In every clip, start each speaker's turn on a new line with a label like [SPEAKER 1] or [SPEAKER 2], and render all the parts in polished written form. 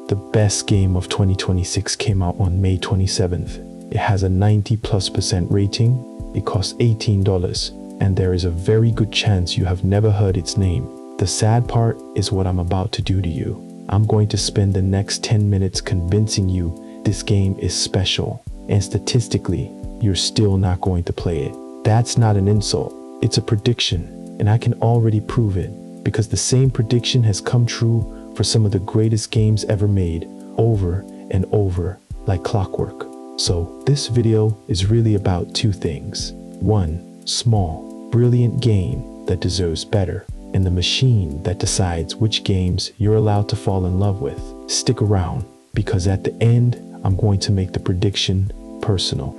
[SPEAKER 1] The best game of 2026 came out on May 27th. It has a 90+% rating. It costs $18, and there is a very good chance you have never heard its name. The sad part is what I'm about to do to you. I'm going to spend the next 10 minutes convincing you this game is special, and statistically, you're still not going to play it. That's not an insult, it's a prediction, and I can already prove it, because the same prediction has come true for some of the greatest games ever made, over and over, like clockwork. So this video is really about two things. One, small, brilliant game that deserves better, and the machine that decides which games you're allowed to fall in love with. Stick around, because at the end, I'm going to make the prediction personal.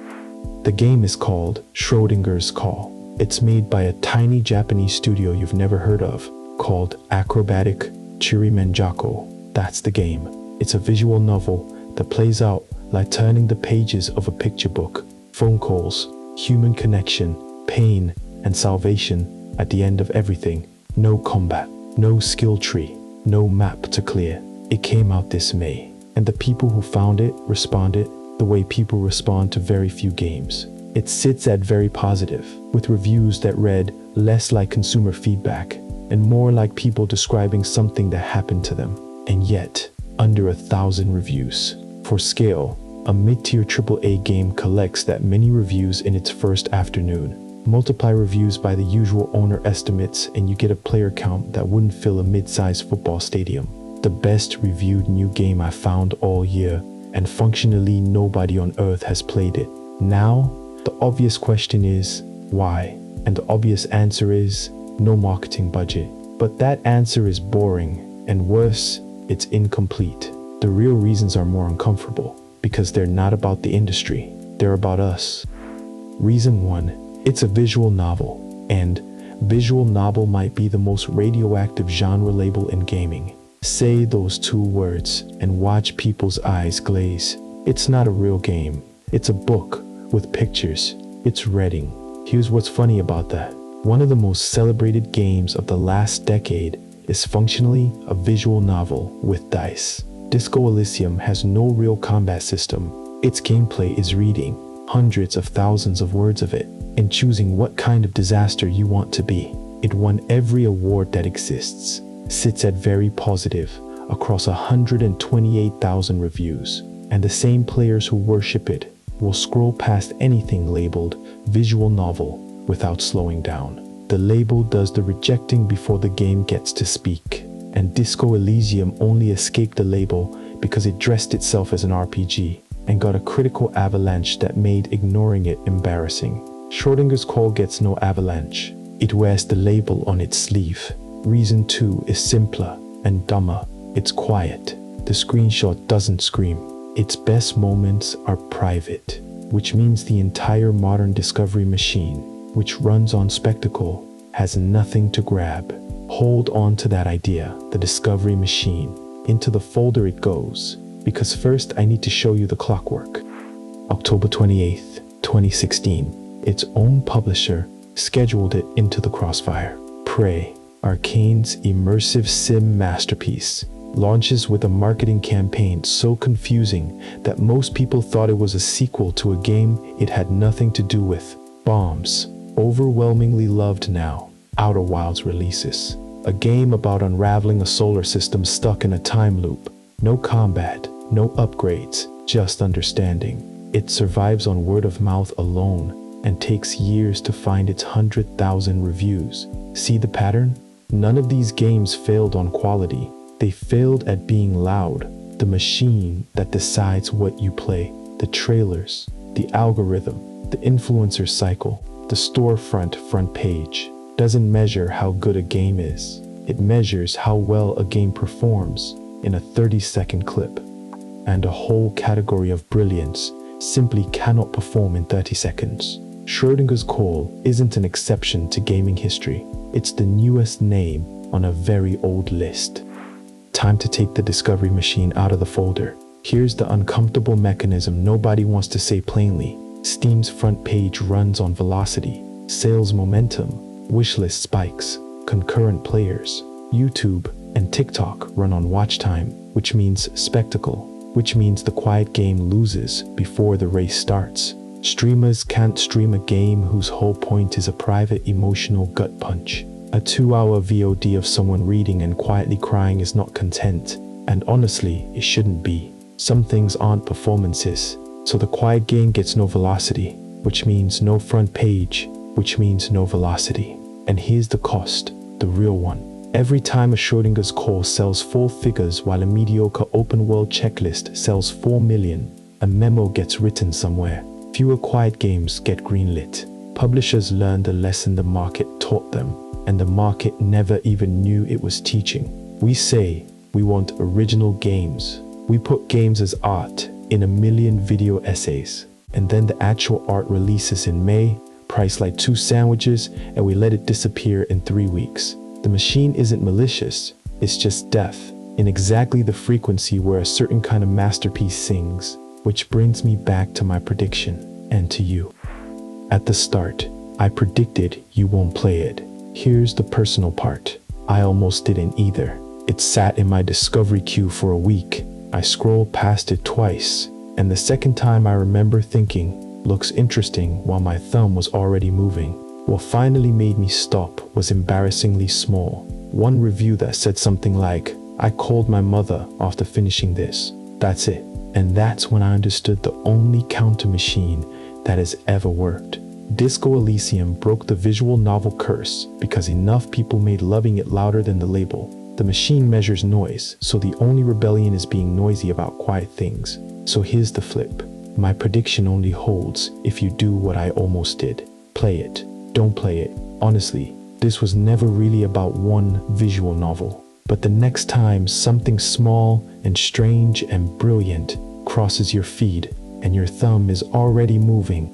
[SPEAKER 1] The game is called Schrödinger's Call. It's made by a tiny Japanese studio you've never heard of, called Acrobatic Chirimenjako. That's the game. It's a visual novel that plays out like turning the pages of a picture book. Phone calls, human connection, pain, and salvation at the end of everything. No combat, no skill tree, no map to clear. It came out this May, and the people who found it responded the way people respond to very few games. It sits at very positive, with reviews that read less like consumer feedback and more like people describing something that happened to them. And yet, under 1,000 reviews. For scale, a mid-tier AAA game collects that many reviews in its first afternoon. Multiply reviews by the usual owner estimates and you get a player count that wouldn't fill a mid-sized football stadium. The best reviewed new game I found all year, and functionally nobody on earth has played it. Now, the obvious question is, why? And the obvious answer is, no marketing budget. But that answer is boring, and worse, it's incomplete. The real reasons are more uncomfortable, because they're not about the industry, they're about us. Reason 1, it's a visual novel, and visual novel might be the most radioactive genre label in gaming. Say those two words and watch people's eyes glaze. It's not a real game, it's a book with pictures. It's reading. Here's what's funny about that. One of the most celebrated games of the last decade is functionally a visual novel with dice. Disco Elysium has no real combat system. Its gameplay is reading hundreds of thousands of words of it and choosing what kind of disaster you want to be. It won every award that exists, sits at very positive across 128,000 reviews, and the same players who worship it will scroll past anything labeled visual novel without slowing down. The label does the rejecting before the game gets to speak, and Disco Elysium only escaped the label because it dressed itself as an RPG and got a critical avalanche that made ignoring it embarrassing. Schrödinger's Call gets no avalanche. It wears the label on its sleeve. Reason 2 is simpler and dumber. It's quiet. The screenshot doesn't scream. Its best moments are private, which means the entire modern discovery machine, which runs on spectacle, has nothing to grab. Hold on to that idea, the discovery machine. Into the folder it goes, because first I need to show you the clockwork. October 28th, 2016. Its own publisher scheduled it into the crossfire. Prey, Arcane's immersive sim masterpiece, launches with a marketing campaign so confusing that most people thought it was a sequel to a game it had nothing to do with. Bombs, overwhelmingly loved now. Outer Wilds releases, a game about unraveling a solar system stuck in a time loop. No combat, no upgrades, just understanding. It survives on word of mouth alone and takes years to find its 100,000 reviews. See the pattern? None of these games failed on quality. They failed at being loud. The machine that decides what you play, the trailers, the algorithm, the influencer cycle, the storefront front page, doesn't measure how good a game is. It measures how well a game performs in a 30-second clip. And a whole category of brilliance simply cannot perform in 30 seconds. Schrödinger's Call isn't an exception to gaming history. It's the newest name on a very old list. Time to take the discovery machine out of the folder. Here's the uncomfortable mechanism nobody wants to say plainly. Steam's front page runs on velocity, sales momentum, wishlist spikes, concurrent players. YouTube, and TikTok run on watch time, which means spectacle, which means the quiet game loses before the race starts. Streamers can't stream a game whose whole point is a private emotional gut punch. A 2-hour VOD of someone reading and quietly crying is not content, and honestly, it shouldn't be. Some things aren't performances, so the quiet game gets no velocity, which means no front page, which means no velocity. And here's the cost, the real one. Every time a Schrödinger's core sells 4 figures while a mediocre open-world checklist sells 4 million, a memo gets written somewhere. Fewer quiet games get greenlit. Publishers learned a lesson the market taught them, and the market never even knew it was teaching. We say we want original games. We put games as art in a million video essays, and then the actual art releases in May, priced like 2 sandwiches, and we let it disappear in 3 weeks. The machine isn't malicious, it's just death, in exactly the frequency where a certain kind of masterpiece sings. Which brings me back to my prediction, and to you. At the start, I predicted you won't play it. Here's the personal part. I almost didn't either. It sat in my discovery queue for a week. I scrolled past it twice, and the second time I remember thinking, looks interesting, while my thumb was already moving. What finally made me stop was embarrassingly small. One review that said something like, "I called my mother after finishing this." That's it. And that's when I understood the only counter machine that has ever worked. Disco Elysium broke the visual novel curse because enough people made loving it louder than the label. The machine measures noise, so the only rebellion is being noisy about quiet things. So here's the flip. My prediction only holds if you do what I almost did. Play it. Don't play it. Honestly, this was never really about one visual novel. But the next time something small and strange and brilliant crosses your feed and your thumb is already moving,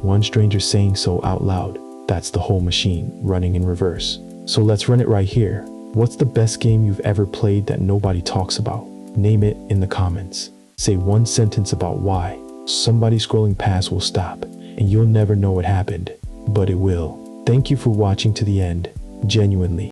[SPEAKER 1] one stranger saying so out loud, that's the whole machine running in reverse. So let's run it right here. What's the best game you've ever played that nobody talks about? Name it in the comments. Say one sentence about why. Somebody scrolling past will stop, and you'll never know what happened, but it will. Thank you for watching to the end, genuinely.